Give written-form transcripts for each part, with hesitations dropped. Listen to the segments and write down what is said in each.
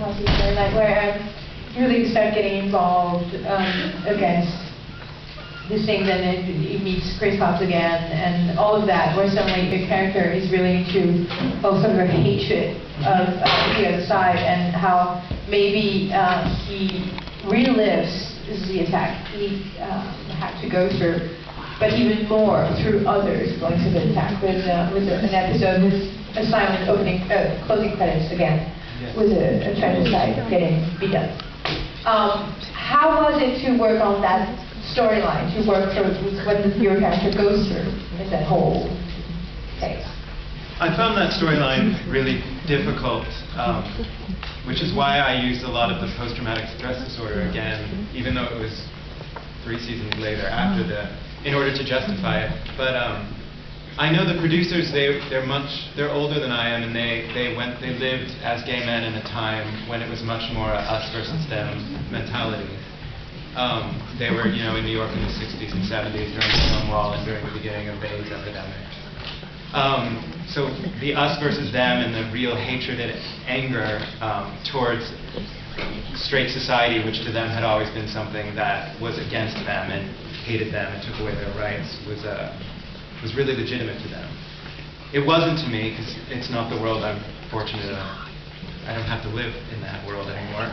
Coffee Night, where I really start getting involved against these things, and then he meets Grace Pops again, and all of that, where suddenly the character is really into sort of a hatred of the other side, and how maybe he relives the attack he had to go through, but even more through others going through the attack. With an episode with a silent closing credits again, with a tragicide getting begun. How was it to work on that storyline, to work through what your character goes through in that whole case? I found that storyline really difficult, which is why I used a lot of the post-traumatic stress disorder again, even though it was 3 seasons later after in order to justify it. But I know the producers, they're older than I am, and they lived as gay men in a time when it was much more a us versus them mentality. They were, in New York in the 60s and 70s during the Stonewall and during the beginning of the AIDS epidemic. So the us versus them and the real hatred and anger towards straight society, which to them had always been something that was against them and hated them and took away their rights, was really legitimate to them. It wasn't to me, because it's not the world I'm fortunate enough. I don't have to live in that world anymore.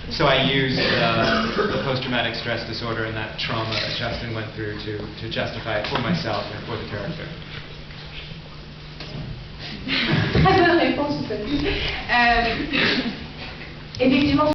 So I used the post-traumatic stress disorder and that trauma that Justin went through to justify it for myself and for the character. Très bonne réponse. Effectivement,